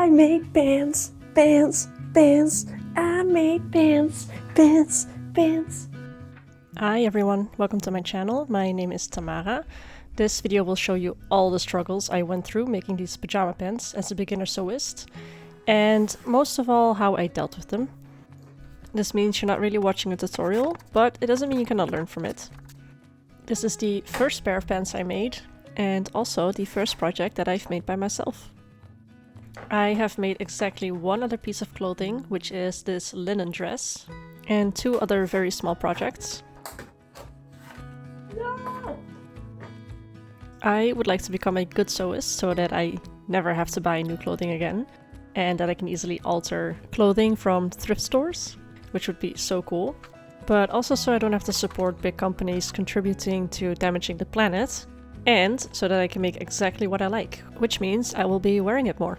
I made pants, pants, pants. I made pants, pants, pants. Hi everyone, welcome to my channel. My name is Tamara. This video will show you all the struggles I went through making these pajama pants as a beginner sewist, and most of all how I dealt with them. This means you're not really watching a tutorial, but it doesn't mean you cannot learn from it. This is the first pair of pants I made, and also the first project that I've made by myself. I have made exactly one other piece of clothing, which is this linen dress, and two other very small projects. No! I would like to become a good sewist so that I never have to buy new clothing again, and that I can easily alter clothing from thrift stores, which would be so cool. But also so I don't have to support big companies contributing to damaging the planet, and so that I can make exactly what I like, which means I will be wearing it more.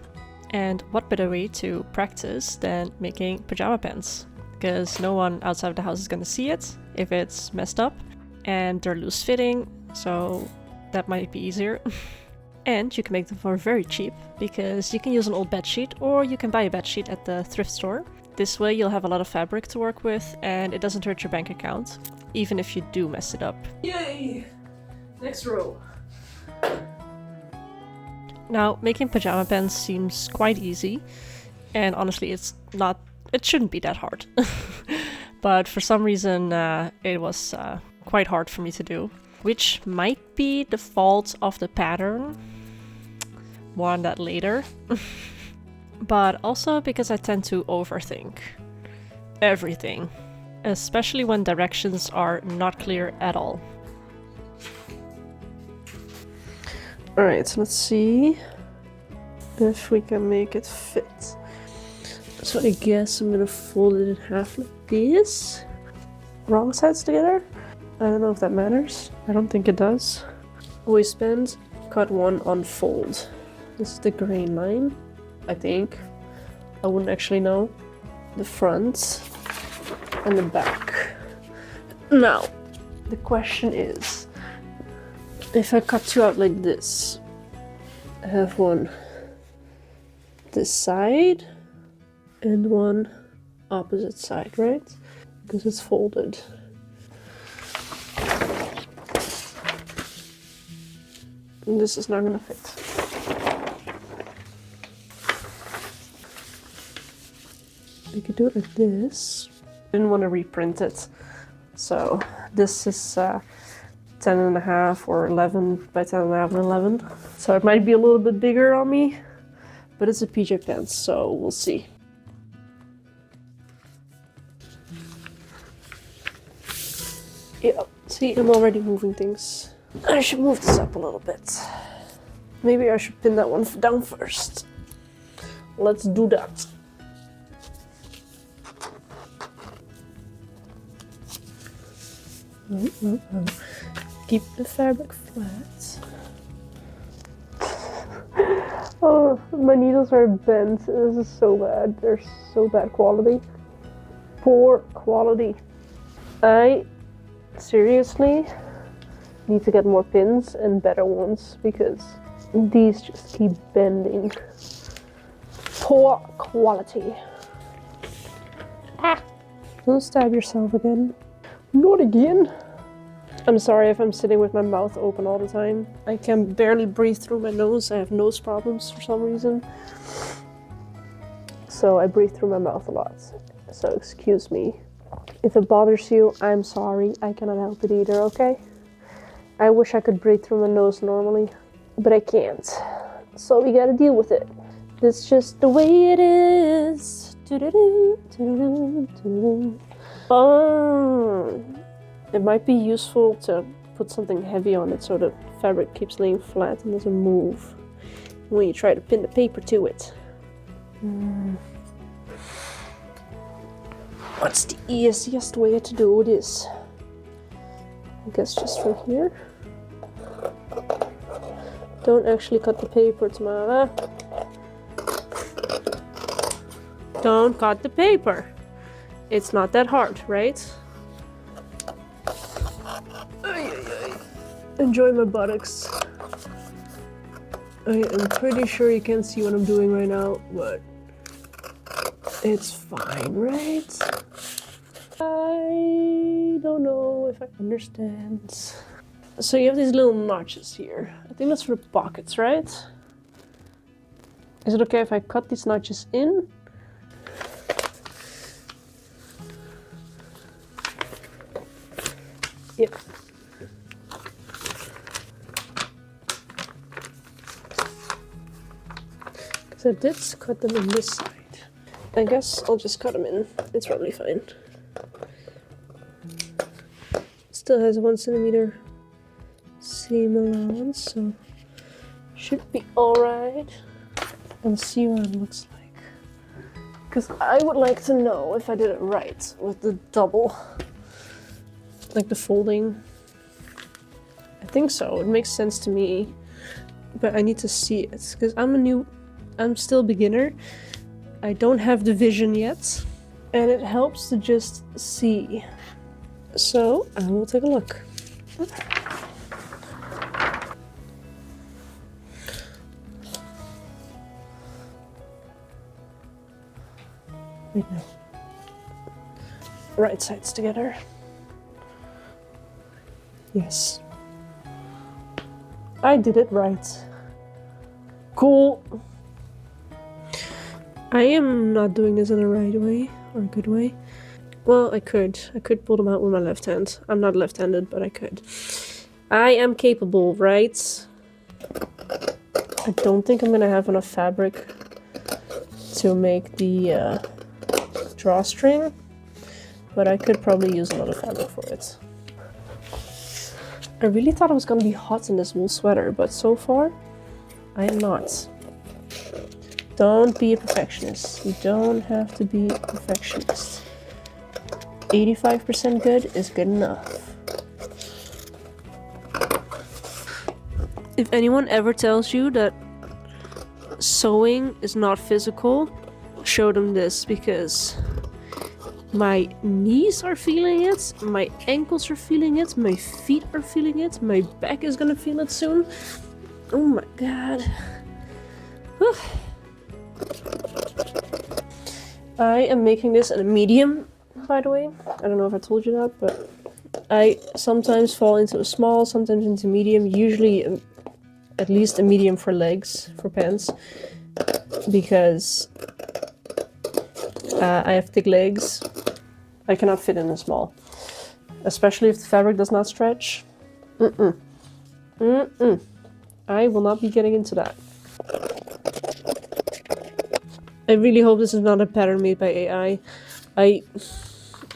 And what better way to practice than making pajama pants? Because no one outside of the house is going to see it if it's messed up, and they're loose fitting, so that might be easier. And you can make them for very cheap, because you can use an old bedsheet or you can buy a bedsheet at the thrift store. This way you'll have a lot of fabric to work with and it doesn't hurt your bank account, even if you do mess it up. Yay! Next row. Now, making pajama pants seems quite easy, and honestly it shouldn't be that hard. But for some reason it was quite hard for me to do, which might be the fault of the pattern. More on that later. But also because I tend to overthink everything, especially when directions are not clear at all. Alright, so let's see if we can make it fit. So I guess I'm gonna fold it in half like this. Wrong sides together? I don't know if that matters. I don't think it does. Waistband, cut one, unfold. This is the grain line, I think. I wouldn't actually know. The front and the back. Now, the question is, if I cut you out like this, I have one this side and one opposite side, right? Because it's folded. And this is not gonna fit. We could do it like this. I didn't want to reprint it, so this is 10.5 or 11 by 10.5 and 11. So it might be a little bit bigger on me, but it's a PJ pants, so we'll see. Yeah, see, I'm already moving things. I should move this up a little bit. Maybe I should pin that one down first. Let's do that. Keep the fabric flat. Oh, my needles are bent. This is so bad. They're so bad quality. Poor quality. I seriously need to get more pins and better ones because these just keep bending. Poor quality. Ah! Don't stab yourself again. Not again. I'm sorry if I'm sitting with my mouth open all the time. I can barely breathe through my nose. I have nose problems for some reason. So I breathe through my mouth a lot. So excuse me. If it bothers you, I'm sorry. I cannot help it either, okay? I wish I could breathe through my nose normally, but I can't. So we gotta deal with it. That's just the way it is. It might be useful to put something heavy on it so the fabric keeps laying flat and doesn't move when you try to pin the paper to it. What's the easiest way to do this? I guess just from here. Don't actually cut the paper, Tamara. Don't cut the paper. It's not that hard, right? Enjoy my buttocks. I am pretty sure you can't see what I'm doing right now, but it's fine, right? I don't know if I understand. So you have these little notches here. I think that's for the pockets, right? Is it okay if I cut these notches in? Yep. Because I did cut them in this side. I guess I'll just cut them in. It's probably fine. Still has a 1 centimeter seam allowance, so should be alright. And see what it looks like. Because I would like to know if I did it right with the double, like the folding. I think so, it makes sense to me, but I need to see it because I'm still beginner. I don't have the vision yet, and it helps to just see. So I will take a look. Wait, no. Right sides together. Yes. I did it right. Cool. I am not doing this in a right way or a good way. Well, I could pull them out with my left hand. I'm not left-handed, but I could. I am capable, right? I don't think I'm gonna have enough fabric to make the drawstring, but I could probably use a lot of fabric for it. I really thought I was gonna be hot in this wool sweater, but so far, I am not. Don't be a perfectionist. You don't have to be a perfectionist. 85% good is good enough. If anyone ever tells you that sewing is not physical, show them this, because my knees are feeling it, my ankles are feeling it, my feet are feeling it, my back is gonna feel it soon. Oh my god. Whew. I am making this in a medium, by the way. I don't know if I told you that, but I sometimes fall into a small, sometimes into medium, usually at least a medium for legs, for pants, because I have thick legs. I cannot fit in a small, especially if the fabric does not stretch. I will not be getting into that. I really hope this is not a pattern made by AI.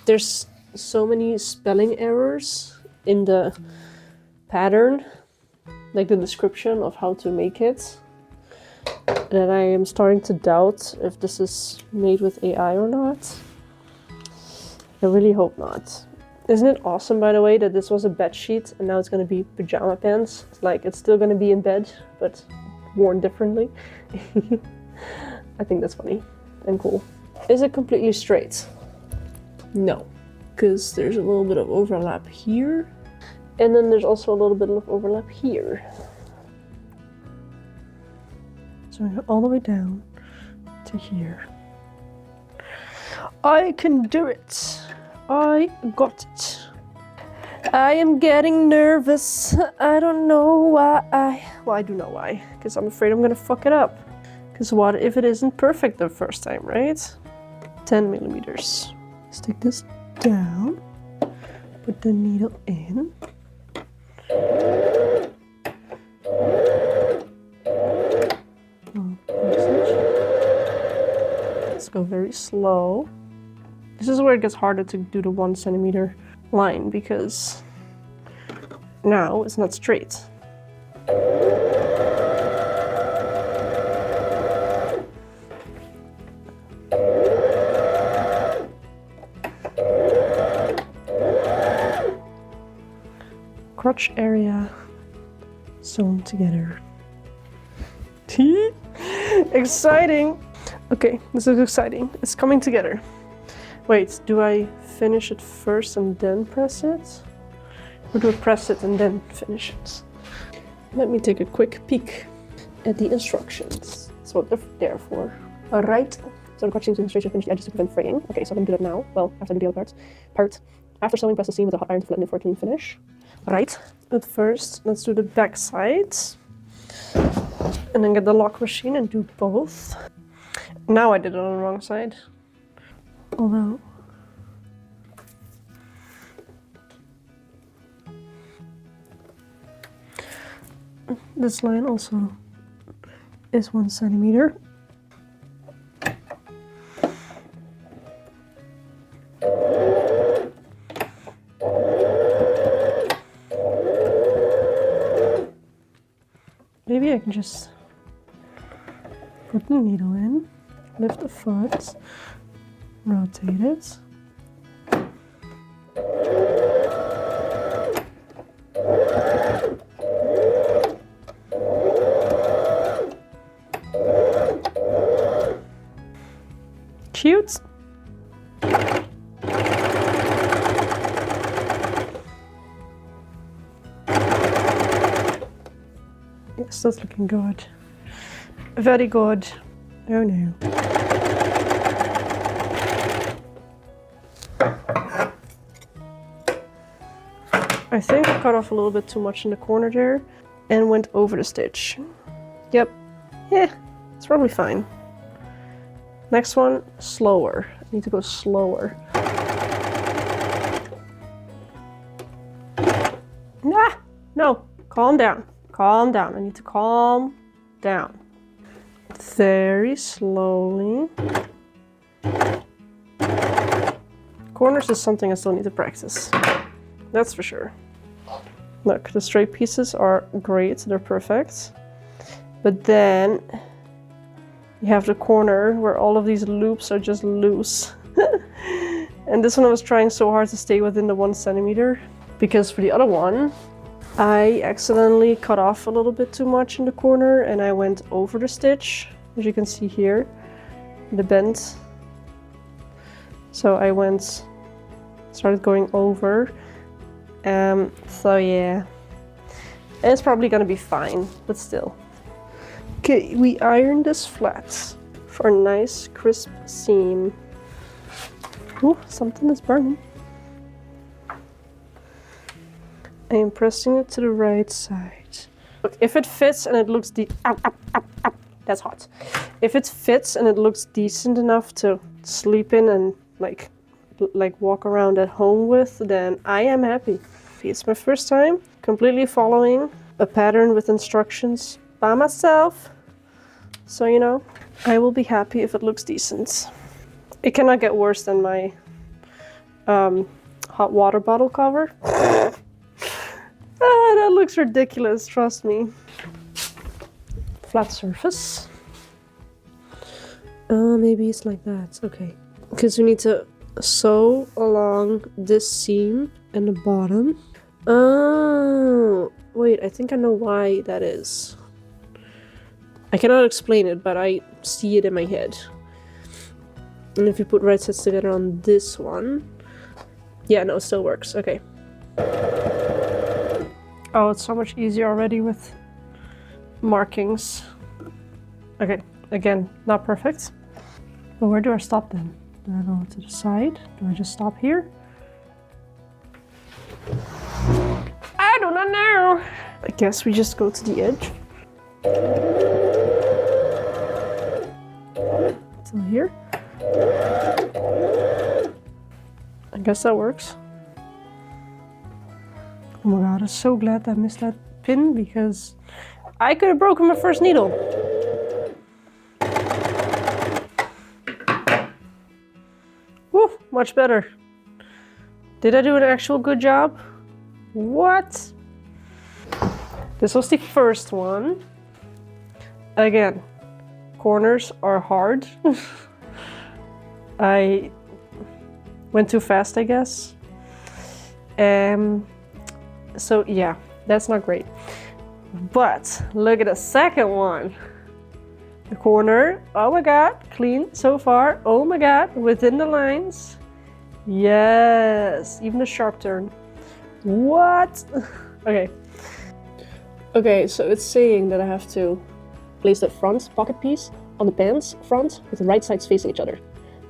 There's so many spelling errors in the pattern, like the description of how to make it, that I am starting to doubt if this is made with AI or not. I really hope not. Isn't it awesome, by the way, that this was a bed sheet and now it's going to be pyjama pants? Like, it's still going to be in bed, but worn differently. I think that's funny and cool. Is it completely straight? No, because there's a little bit of overlap here, and then there's also a little bit of overlap here. So I go all the way down to here. I can do it. I got it. I am getting nervous. I don't know why. Well, I do know why, because I'm afraid I'm gonna fuck it up. Because what if it isn't perfect the first time, right? 10 millimeters. Stick this down, put the needle in. Let's go very slow. This is where it gets harder to do the 1 centimeter line, because now it's not straight. Crotch area sewn together. Exciting! Okay, this is exciting. It's coming together. Wait, do I finish it first and then press it? Or do I press it and then finish it? Let me take a quick peek. at the instructions. That's what they're there for. Alright. So the crotching demonstration finish the edges to prevent fraying. Okay, so I'm gonna do that now. Well, after the deal part. After sewing, press the seam with a hot iron to flatten it for a clean finish. Right. But first, let's do the back side. And then get the lock machine and do both. Now I did it on the wrong side. Although... this line also is 1 centimeter. Maybe I can just put the needle in, lift the foot, rotate it. Cute. Yes, that's looking good. Very good. Oh no. I think I cut off a little bit too much in the corner there and went over the stitch. Yep. Yeah, it's probably fine. Next one, slower. I need to go slower. Nah, no, calm down. Calm down. I need to calm down. Very slowly. Corners is something I still need to practice. That's for sure. Look, the straight pieces are great. They're perfect. But then you have the corner where all of these loops are just loose. And this one I was trying so hard to stay within the 1 centimeter. Because for the other one, I accidentally cut off a little bit too much in the corner and I went over the stitch, as you can see here, the bend. So I started going over. So yeah, it's probably gonna be fine, but still. Okay, we iron this flat for a nice crisp seam. Ooh, something is burning. I am pressing it to the right side. Look, if it fits and it looks that's hot. If it fits and it looks decent enough to sleep in and like walk around at home with, then I am happy. It's my first time completely following a pattern with instructions by myself. So, you know, I will be happy if it looks decent. It cannot get worse than my hot water bottle cover. That looks ridiculous, trust me. Flat surface. Maybe it's like that, okay. Because we need to sew along this seam and the bottom. Oh, wait, I think I know why that is. I cannot explain it, but I see it in my head. And if you put right sides together on this one, yeah, no, it still works, okay. Oh, it's so much easier already with markings. Okay, again, not perfect. But where do I stop then? Do I go to the side? Do I just stop here? I do not know. I guess we just go to the edge. Till here. I guess that works. Oh my god, I'm so glad I missed that pin because I could have broken my first needle. Woo, much better. Did I do an actual good job? What? This was the first one. Again, corners are hard. I went too fast, I guess. So yeah, that's not great. But look at the second one. The corner, oh my god, clean so far. Oh my god, within the lines. Yes, even a sharp turn. What? Okay. Okay, so it's saying that I have to Place the front pocket piece on the pants front with the right sides facing each other.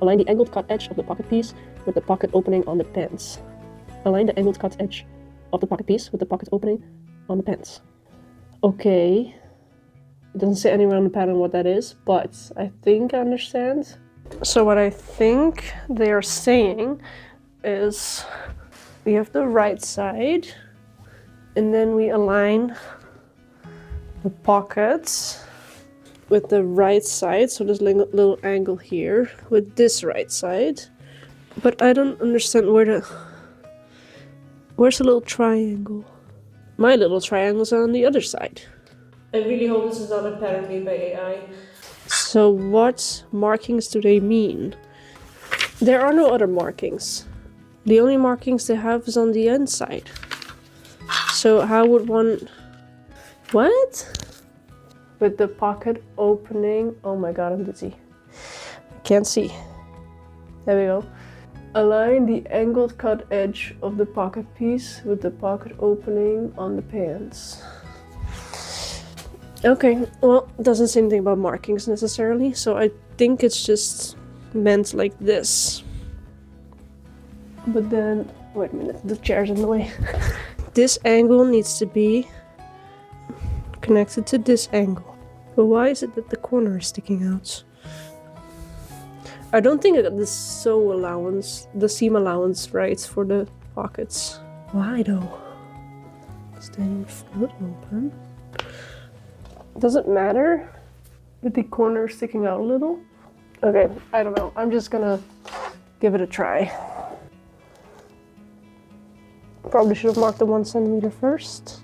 Align the angled cut edge of the pocket piece with the pocket opening on the pants. Align the angled cut edge of the pocket piece with the pocket opening on the pants. Okay. It doesn't say anywhere on the pattern what that is, but I think I understand. So what I think they are saying is we have the right side and then we align the pockets with the right side, so this little angle here with this right side. But I don't understand where's the little triangle? My little triangles are on the other side. I really hope this is not a pattern made by AI. So what markings do they mean? There are no other markings. The only markings they have is on the inside. So how would one... What? With the pocket opening... Oh my god, I'm dizzy. I can't see. There we go. Align the angled cut edge of the pocket piece with the pocket opening on the pants. Okay, well, it doesn't say anything about markings necessarily, so I think it's just meant like this. But then, wait a minute, the chair's in the way. This angle needs to be connected to this angle. But why is it that the corner is sticking out? I don't think I got the seam allowance right for the pockets. Why though? Staying foot open. Does it matter with the corner sticking out a little? Okay, I don't know. I'm just gonna give it a try. Probably should have marked the 1 centimeter first.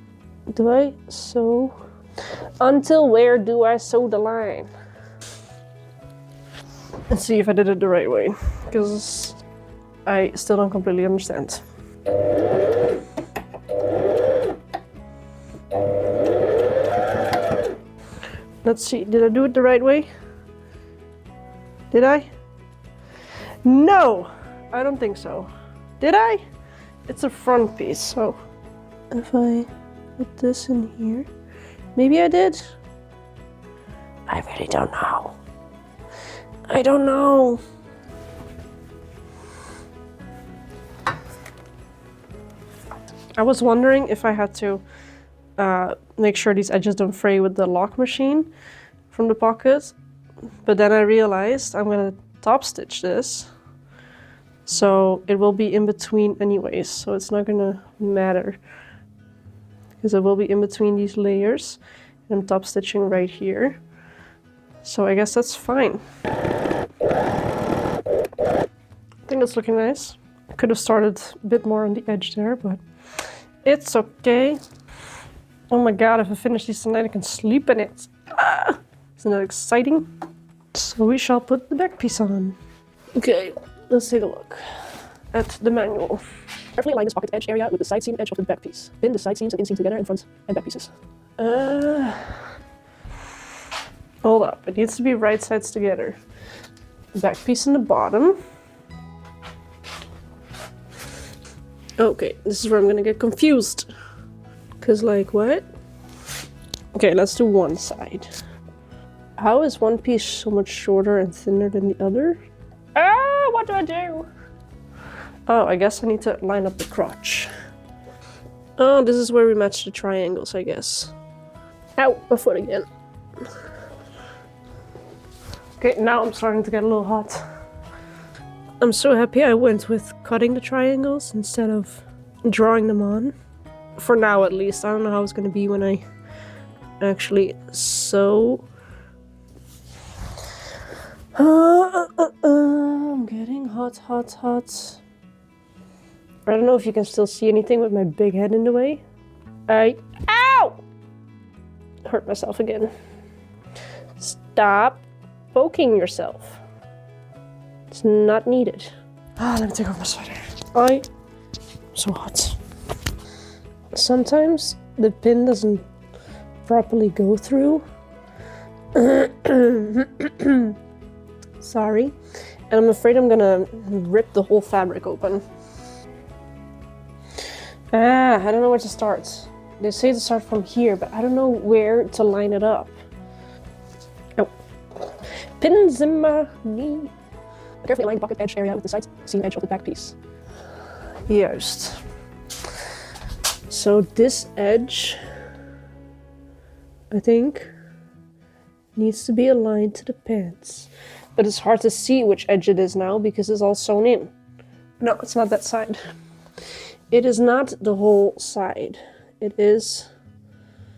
Do I sew? Until where do I sew the line? Let's see if I did it the right way, because I still don't completely understand. Let's see, did I do it the right way? Did I? No! I don't think so. Did I? It's a front piece, so if I put this in here, maybe I did? I really don't know. I don't know. I was wondering if I had to make sure these edges don't fray with the lock machine from the pocket, but then I realized I'm gonna top stitch this, so it will be in between anyways, so it's not gonna matter because it will be in between these layers, and I'm top stitching right here, so I guess that's fine. I think that's looking nice. I could have started a bit more on the edge there, but it's okay. Oh my god, if I finish this tonight, I can sleep in it. Ah, isn't that exciting? So we shall put the back piece on. Okay, let's take a look at the manual. Carefully align this pocket edge area with the side seam edge of the back piece. Pin the side seams and inseam together in front and back pieces. Hold up, it needs to be right sides together. Back piece in the bottom. Okay, this is where I'm gonna get confused. Cause like, what? Okay, let's do one side. How is one piece so much shorter and thinner than the other? Ah, what do I do? Oh, I guess I need to line up the crotch. Oh, this is where we match the triangles, I guess. Ow, my foot again. Okay, now I'm starting to get a little hot. I'm so happy I went with cutting the triangles instead of drawing them on. For now, at least. I don't know how it's gonna be when I actually sew. I'm getting hot. I don't know if you can still see anything with my big head in the way. Ow! Hurt myself again. Stop poking yourself. It's not needed. Let me take off my sweater. I'm so hot. Sometimes the pin doesn't properly go through. Sorry. And I'm afraid I'm gonna rip the whole fabric open. I don't know where to start. They say to start from here, but I don't know where to line it up. Pins in my knee. Carefully align the pocket edge area with the side seam edge of the back piece. Juist. So this edge, I think, needs to be aligned to the pants. But it's hard to see which edge it is now because it's all sewn in. No, it's not that side. It is not the whole side. It is,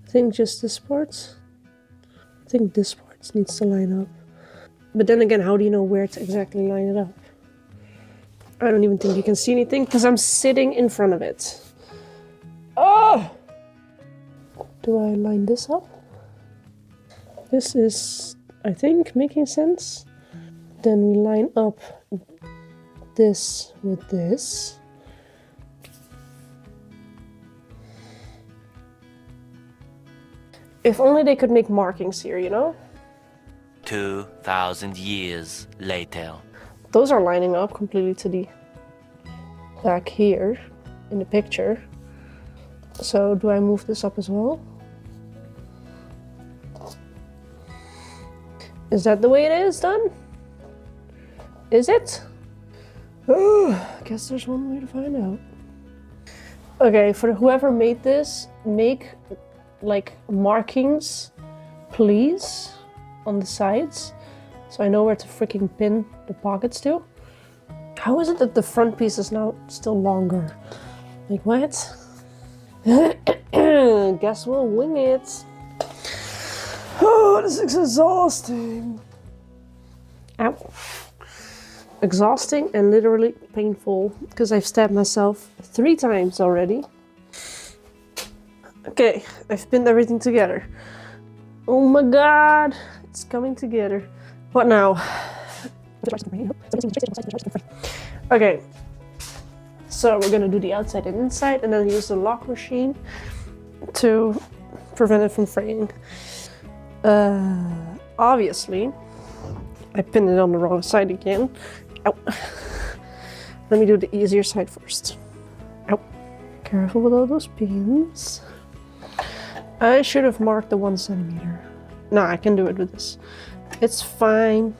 I think, just this part. I think this part needs to line up. But then again, how do you know where to exactly line it up? I don't even think you can see anything because I'm sitting in front of it. Oh! Do I line this up? This is, I think, making sense. Then we line up this with this. If only they could make markings here, you know? 2,000 years later. Those are lining up completely to the back here in the picture. So do I move this up as well? Is that the way it is done? Is it? Oh, I guess there's one way to find out. Okay, for whoever made this, make like markings, please, on the sides, so I know where to freaking pin the pockets to. How is it that the front piece is now still longer? Like what? Guess we'll wing it. Oh, this is exhausting. Ow. Exhausting and literally painful because I've stabbed myself 3 times already. Okay, I've pinned everything together. Oh my god, it's coming together. What now? Okay, so we're gonna do the outside and inside and then use the lock machine to prevent it from fraying. Obviously, I pinned it on the wrong side again. Ow. Let me do the easier side first. Ow. Careful with all those pins. I should have marked the 1 centimeter. No, I can do it with this. It's fine,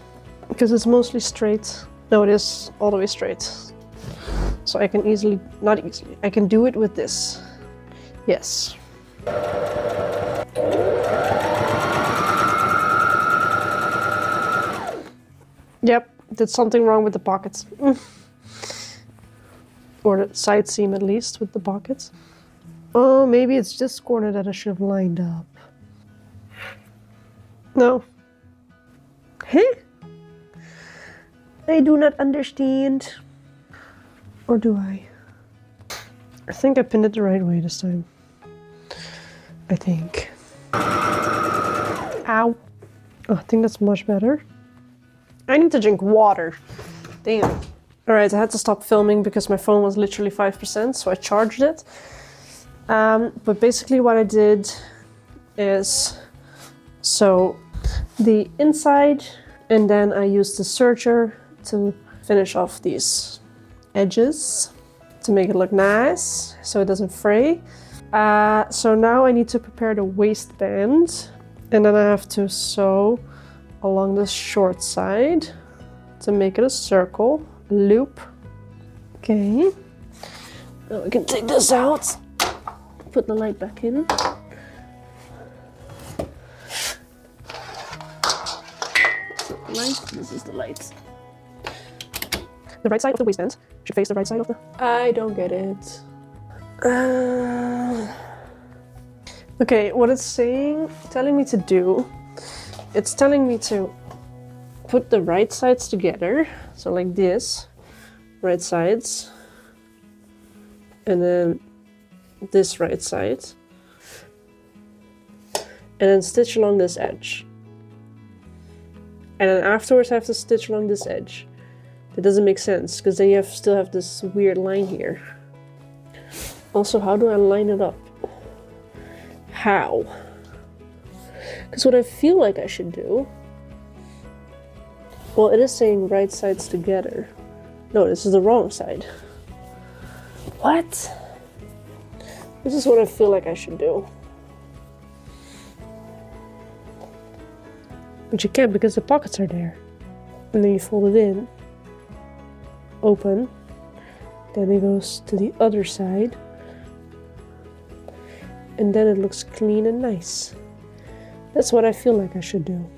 because it's mostly straight. No, it is all the way straight. So I can easily, not easily, I can do it with this. Yes. Yep, did something wrong with the pockets. Or the side seam at least with the pockets. Oh, maybe it's this corner that I should have lined up. No. Huh? I do not understand. Or do I? I think I pinned it the right way this time. I think. Ow. Oh, I think that's much better. I need to drink water. Damn. Alright, I had to stop filming because my phone was literally 5%, so I charged it. But basically what I did is, so the inside, and then I used the serger to finish off these edges to make it look nice, so it doesn't fray. So now I need to prepare the waistband, and then I have to sew along the short side to make it a circle, loop. Okay, now we can take this out, put the light back in. This is the light. The right side of the waistband should face the right side of the... I don't get it. Okay, what it's telling me to do, it's telling me to put the right sides together, so like this, right sides, and then this right side, and then stitch along this edge. And then afterwards I have to stitch along this edge. That doesn't make sense, because then you still have this weird line here. Also, how do I line it up? How? Because what I feel like I should do... Well, it is saying right sides together. No, this is the wrong side. What? This is what I feel like I should do. But you can't because the pockets are there. And then you fold it in, open, then it goes to the other side, and then it looks clean and nice. That's what I feel like I should do.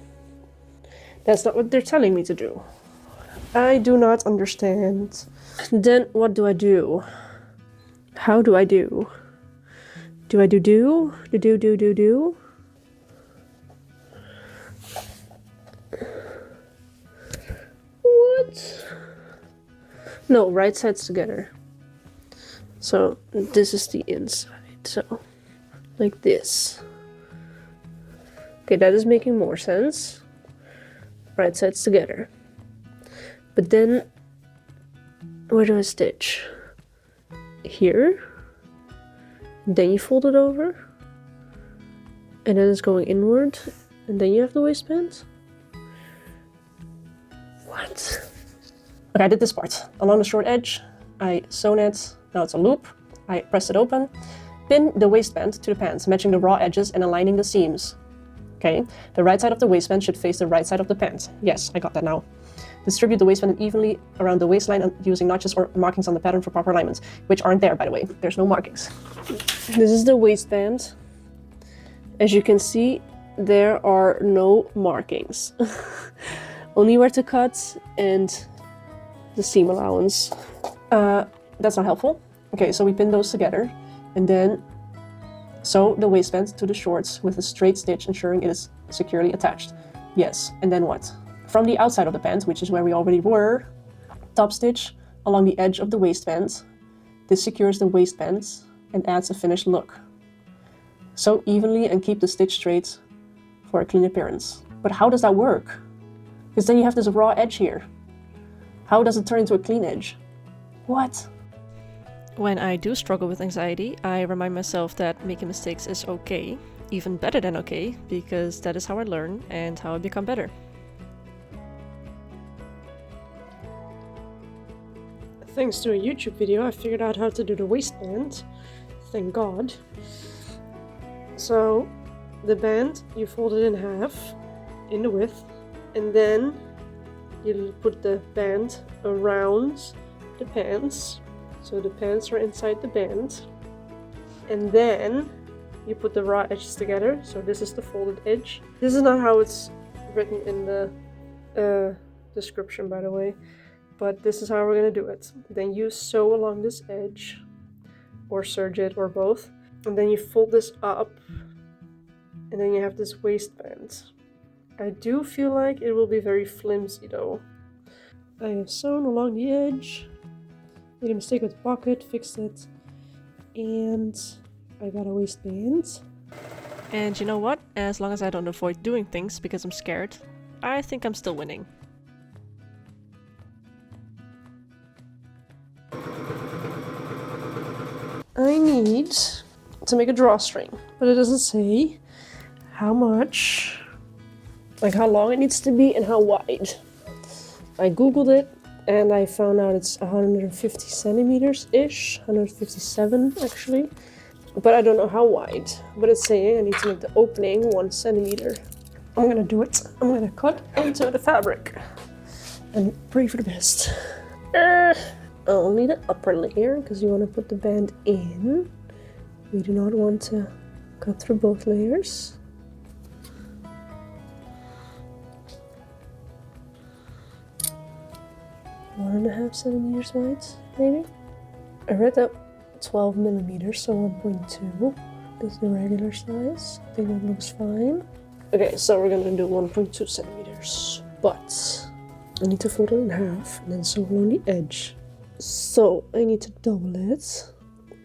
That's not what they're telling me to do. I do not understand. Then what do I do? How do I do? Do I do? What? No, right sides together. So this is the inside. So like this. Okay, that is making more sense. Right sides together. But then where do I stitch? Here. Then you fold it over. And then it's going inward. And then you have the waistband. What? Okay, I did this part. Along the short edge, I sewn it. Now it's a loop. I pressed it open. Pin the waistband to the pants, matching the raw edges and aligning the seams. Okay, the right side of the waistband should face the right side of the pants. Yes, I got that now. Distribute the waistband evenly around the waistline using notches or markings on the pattern for proper alignments, which aren't there, by the way. There's no markings. This is the waistband. As you can see, there are no markings. Only where to cut and the seam allowance. That's not helpful. Okay, so we pin those together and then sew the waistband to the shorts with a straight stitch, ensuring it is securely attached. Yes, and then what? From the outside of the pant, which is where we already were, top stitch along the edge of the waistband. This secures the waistband and adds a finished look. Sew evenly and keep the stitch straight for a clean appearance. But how does that work? Because then you have this raw edge here. How does it turn into a clean edge? What? When I do struggle with anxiety, I remind myself that making mistakes is okay, even better than okay, because that is how I learn and how I become better. Thanks to a YouTube video, I figured out how to do the waistband. Thank God. So, the band, you fold it in half, in the width, and then you put the band around the pants. So the pants are inside the band. And then you put the raw edges together. So this is the folded edge. This is not how it's written in the description, by the way. But this is how we're going to do it. Then you sew along this edge, or serge it, or both. And then you fold this up. And then you have this waistband. I do feel like it will be very flimsy though. I have sewn along the edge. Made a mistake with the pocket, fixed it. And I got a waistband. And you know what? As long as I don't avoid doing things because I'm scared, I think I'm still winning. I need to make a drawstring, but it doesn't say how much, like how long it needs to be and how wide. I googled it and I found out it's 150 centimeters-ish, 157 actually, but I don't know how wide. But it's saying I need to make the opening 1 centimeter. I'm gonna do it. I'm gonna cut into the fabric and pray for the best. Only the upper layer, because you want to put the band in. We do not want to cut through both layers. One and a half centimeters wide, maybe? I read that 12 millimeters, so 1.2 is the regular size. I think that looks fine. Okay, so we're gonna do 1.2 centimeters, but I need to fold it in half and then sew along the edge. So I need to double it,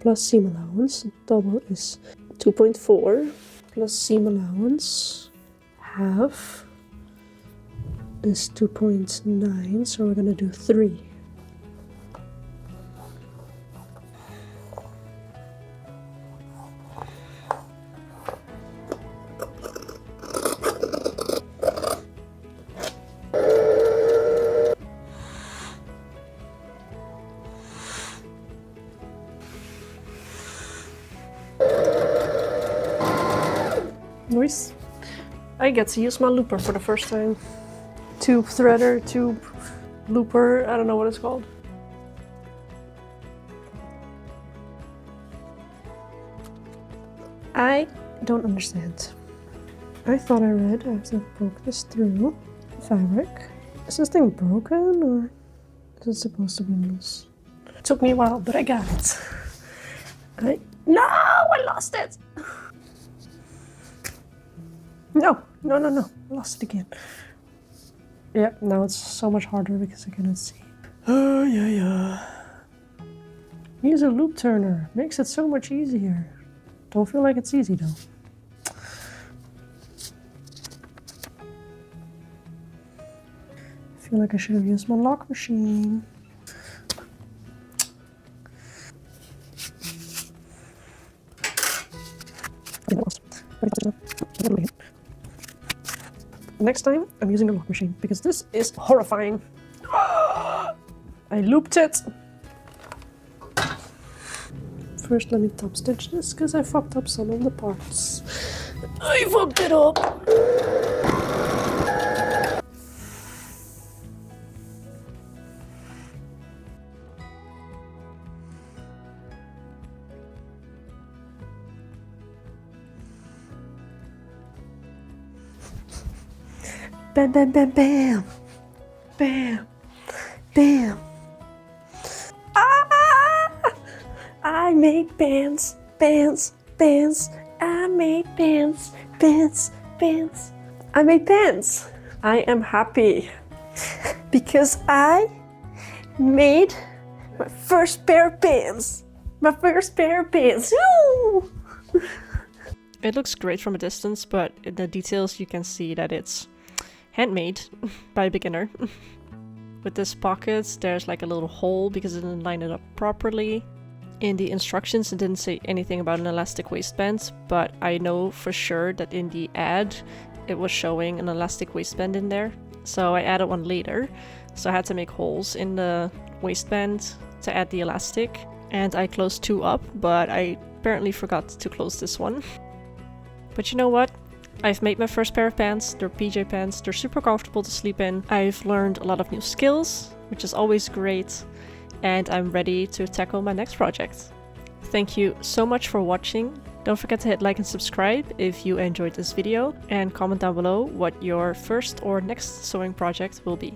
plus seam allowance. Double is 2.4, plus seam allowance, half is 2.9, so we're gonna do 3. Nice. I get to use my looper for the first time. Tube threader, tube looper, I don't know what it's called. I don't understand. I thought I read I have to poke this through the fabric. Is this thing broken or is it supposed to be loose? It took me a while, but I got it. No, I lost it! No, I lost it again. Yeah, now it's so much harder because I cannot see. Oh, yeah. Use a loop turner. Makes it so much easier. Don't feel like it's easy though. I feel like I should have used my lock machine. Next time, I'm using a lock machine because this is horrifying. I looped it. First, let me top stitch this because I fucked up some of the parts. I fucked it up. Bam, bam, bam, bam. Bam. Bam. Ah! I made bands. I made bands. I made pants. I am happy because I made my first pair of pants. Woo! It looks great from a distance, but in the details you can see that it's handmade by a beginner. With this pocket, there's like a little hole because it didn't line it up properly. In the instructions, it didn't say anything about an elastic waistband, but I know for sure that in the ad, it was showing an elastic waistband in there. So I added one later. So I had to make holes in the waistband to add the elastic. And I closed two up, but I apparently forgot to close this one. But you know what? I've made my first pair of pants. They're PJ pants. They're super comfortable to sleep in. I've learned a lot of new skills, which is always great. And I'm ready to tackle my next project. Thank you so much for watching. Don't forget to hit like and subscribe if you enjoyed this video, and comment down below what your first or next sewing project will be.